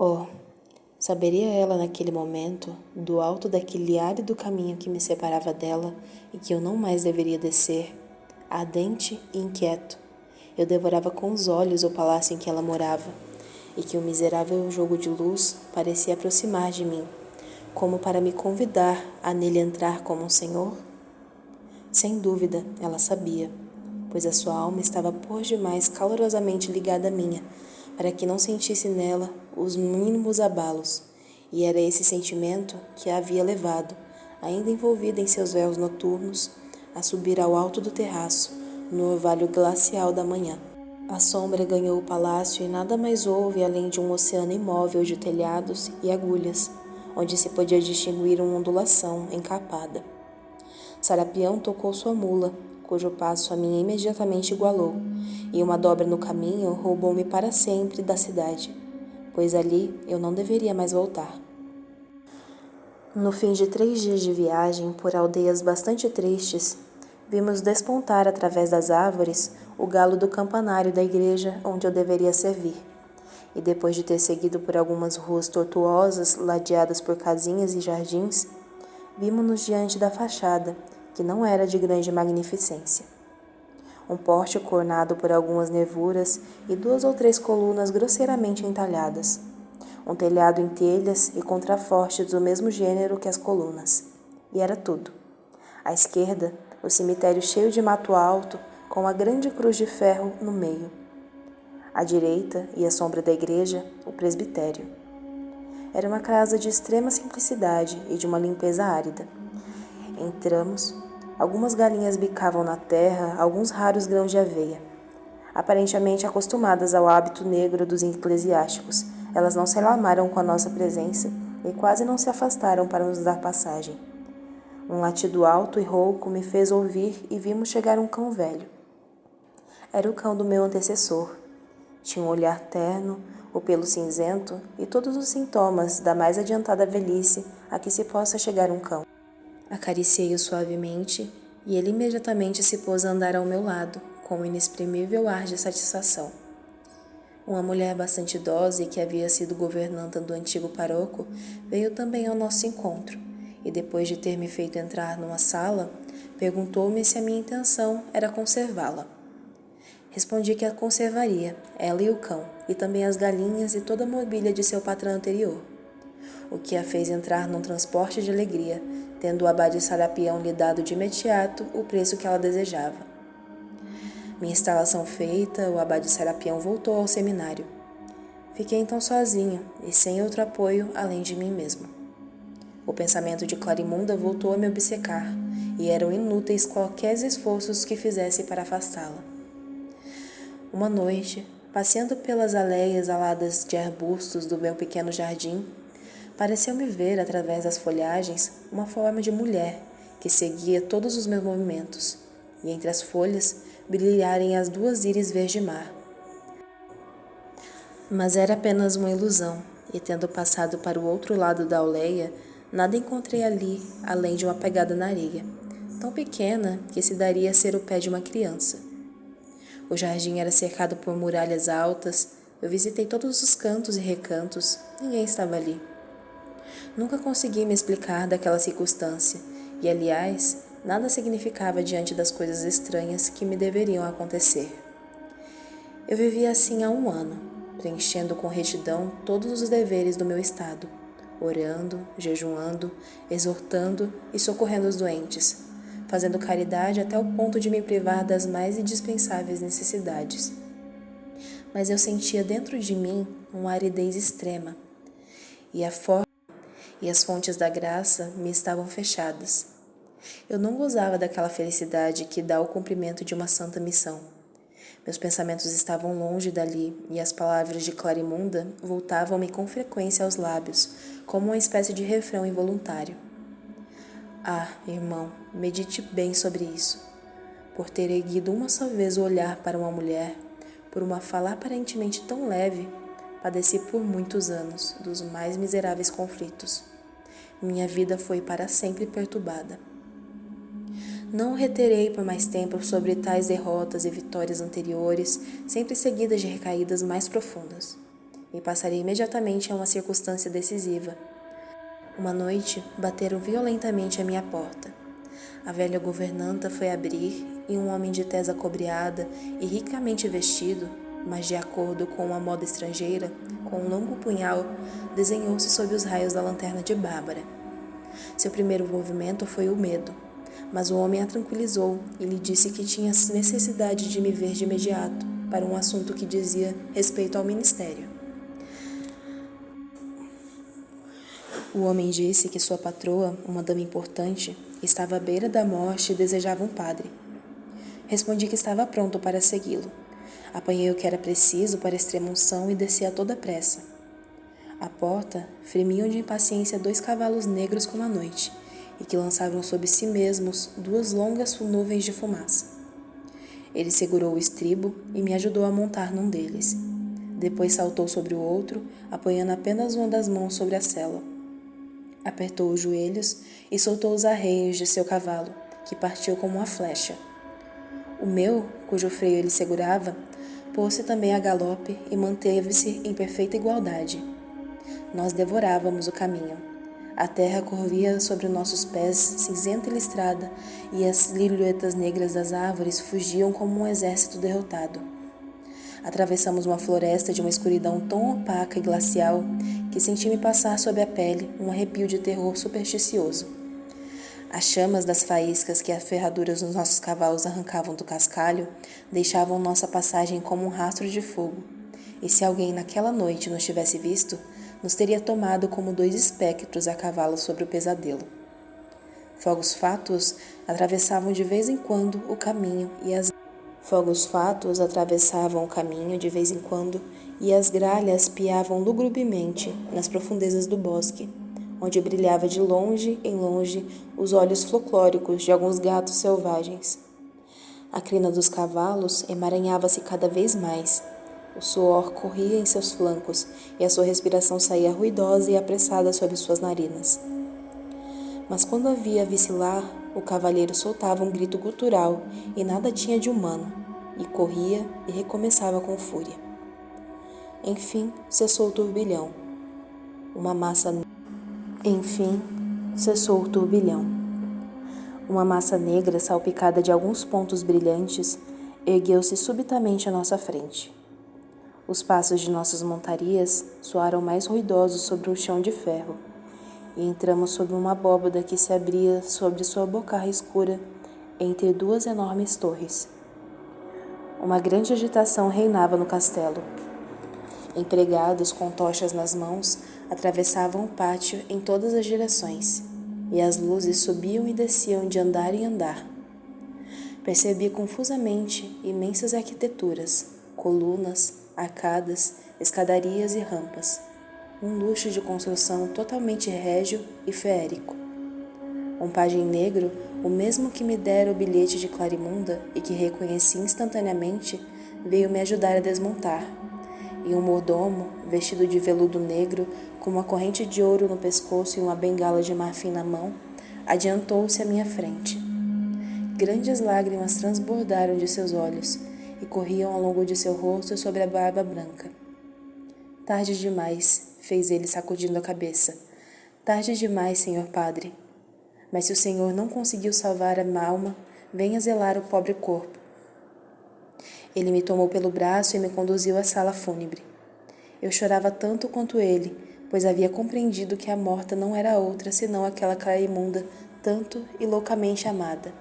Oh, saberia ela naquele momento, do alto daquele árido caminho que me separava dela e que eu não mais deveria descer, ardente e inquieto, eu devorava com os olhos o palácio em que ela morava, e que o miserável jogo de luz parecia aproximar de mim, como para me convidar a nele entrar como um senhor? Sem dúvida, ela sabia, pois a sua alma estava por demais calorosamente ligada à minha, para que não sentisse nela os mínimos abalos, e era esse sentimento que a havia levado, ainda envolvida em seus véus noturnos, a subir ao alto do terraço, no orvalho glacial da manhã. A sombra ganhou o palácio e nada mais houve além de um oceano imóvel de telhados e agulhas, onde se podia distinguir uma ondulação encapada. Sarapião tocou sua mula, cujo passo a minha imediatamente igualou, e uma dobra no caminho roubou-me para sempre da cidade, pois ali eu não deveria mais voltar. No fim de 3 dias de viagem por aldeias bastante tristes, vimos despontar através das árvores o galo do campanário da igreja onde eu deveria servir. E depois de ter seguido por algumas ruas tortuosas, ladeadas por casinhas e jardins, vimos-nos diante da fachada, que não era de grande magnificência. Um pórtico ornado por algumas nervuras e 2 ou 3 colunas grosseiramente entalhadas. Um telhado em telhas e contrafortes do mesmo gênero que as colunas. E era tudo. À esquerda, o cemitério cheio de mato alto, com a grande cruz de ferro no meio. À direita, e à sombra da igreja, o presbitério. Era uma casa de extrema simplicidade e de uma limpeza árida. Entramos. Algumas galinhas bicavam na terra alguns raros grãos de aveia. Aparentemente acostumadas ao hábito negro dos eclesiásticos, elas não se alarmaram com a nossa presença e quase não se afastaram para nos dar passagem. Um latido alto e rouco me fez ouvir e vimos chegar um cão velho. Era o cão do meu antecessor. Tinha um olhar terno, o pelo cinzento e todos os sintomas da mais adiantada velhice a que se possa chegar um cão. Acariciei-o suavemente e ele imediatamente se pôs a andar ao meu lado, com um inexprimível ar de satisfação. Uma mulher bastante idosa e que havia sido governanta do antigo paroco veio também ao nosso encontro, e depois de ter me feito entrar numa sala, perguntou-me se a minha intenção era conservá-la. Respondi que a conservaria, ela e o cão, e também as galinhas e toda a mobília de seu patrão anterior, o que a fez entrar num transporte de alegria, tendo o abade Sarapião lhe dado de imediato o preço que ela desejava. Minha instalação feita, o abade Sarapião voltou ao seminário. Fiquei então sozinho e sem outro apoio além de mim mesmo. O pensamento de Clarimunda voltou a me obcecar, e eram inúteis quaisquer esforços que fizesse para afastá-la. Uma noite, passeando pelas aleias aladas de arbustos do meu pequeno jardim, pareceu-me ver, através das folhagens, uma forma de mulher que seguia todos os meus movimentos, e entre as folhas brilharem as 2 íris verde-mar. Mas era apenas uma ilusão, e tendo passado para o outro lado da aldeia, nada encontrei ali além de uma pegada na areia, tão pequena que se daria a ser o pé de uma criança. O jardim era cercado por muralhas altas, eu visitei todos os cantos e recantos, ninguém estava ali. Nunca consegui me explicar daquela circunstância, e, aliás, nada significava diante das coisas estranhas que me deveriam acontecer. Eu vivia assim há 1 ano, preenchendo com retidão todos os deveres do meu estado, orando, jejuando, exortando e socorrendo os doentes, fazendo caridade até o ponto de me privar das mais indispensáveis necessidades. Mas eu sentia dentro de mim uma aridez extrema, e as fontes da graça me estavam fechadas. Eu não gozava daquela felicidade que dá o cumprimento de uma santa missão. Meus pensamentos estavam longe dali e as palavras de Clarimunda voltavam-me com frequência aos lábios, como uma espécie de refrão involuntário. Ah, irmão, medite bem sobre isso. Por ter erguido uma só vez o olhar para uma mulher, por uma fala aparentemente tão leve, padeci por muitos anos dos mais miseráveis conflitos. Minha vida foi para sempre perturbada. Não reterei por mais tempo sobre tais derrotas e vitórias anteriores, sempre seguidas de recaídas mais profundas. e passaria imediatamente a uma circunstância decisiva. Uma noite, bateram violentamente à minha porta. A velha governanta foi abrir e um homem de tez acobreada e ricamente vestido, mas de acordo com a moda estrangeira, com um longo punhal, desenhou-se sob os raios da lanterna de Bárbara. Seu primeiro movimento foi o medo, mas o homem a tranquilizou e lhe disse que tinha necessidade de me ver de imediato para um assunto que dizia respeito ao ministério. O homem disse que sua patroa, uma dama importante, estava à beira da morte e desejava um padre. Respondi que estava pronto para segui-lo. Apanhei o que era preciso para a extrema-unção e desci a toda pressa. À porta, fremiam de impaciência 2 cavalos negros como a noite, e que lançavam sobre si mesmos 2 longas nuvens de fumaça. Ele segurou o estribo e me ajudou a montar num deles. Depois saltou sobre o outro, apoiando apenas uma das mãos sobre a sela. Apertou os joelhos e soltou os arreios de seu cavalo, que partiu como uma flecha. O meu, cujo freio ele segurava, pôs-se também a galope e manteve-se em perfeita igualdade. Nós devorávamos o caminho. A terra corria sobre nossos pés, cinzenta e listrada, e as silhuetas negras das árvores fugiam como um exército derrotado. Atravessamos uma floresta de uma escuridão tão opaca e glacial que senti-me passar sob a pele um arrepio de terror supersticioso. As chamas das faíscas que as ferraduras dos nossos cavalos arrancavam do cascalho deixavam nossa passagem como um rastro de fogo, e se alguém naquela noite nos tivesse visto, nos teria tomado como 2 espectros a cavalo sobre o pesadelo. Fogos fátuos atravessavam de vez em quando o caminho e as gralhas piavam lugubremente nas profundezas do bosque, onde brilhava de longe em longe os olhos folclóricos de alguns gatos selvagens. A crina dos cavalos emaranhava-se cada vez mais. O suor corria em seus flancos e a sua respiração saía ruidosa e apressada sob suas narinas. Mas quando a via vacilar, o cavalheiro soltava um grito gutural e nada tinha de humano, e corria e recomeçava com fúria. Enfim, cessou o turbilhão. Uma massa negra salpicada de alguns pontos brilhantes ergueu-se subitamente à nossa frente. Os passos de nossas montarias soaram mais ruidosos sobre um chão de ferro, e entramos sob uma abóbada que se abria sobre sua bocarra escura entre 2 enormes torres. Uma grande agitação reinava no castelo. Empregados com tochas nas mãos atravessavam o pátio em todas as direções, e as luzes subiam e desciam de andar em andar. Percebi confusamente imensas arquiteturas, colunas, arcadas, escadarias e rampas. Um luxo de construção totalmente régio e feérico. Um pajem negro, o mesmo que me dera o bilhete de Clarimunda e que reconheci instantaneamente, veio me ajudar a desmontar. E um mordomo, vestido de veludo negro, com uma corrente de ouro no pescoço e uma bengala de marfim na mão, adiantou-se à minha frente. Grandes lágrimas transbordaram de seus olhos e corriam ao longo de seu rosto sobre a barba branca. Tarde demais, fez ele sacudindo a cabeça. Tarde demais, senhor padre. Mas se o senhor não conseguiu salvar a alma, venha zelar o pobre corpo. Ele me tomou pelo braço e me conduziu à sala fúnebre. Eu chorava tanto quanto ele, pois havia compreendido que a morta não era outra senão aquela Clarimunda tanto e loucamente amada.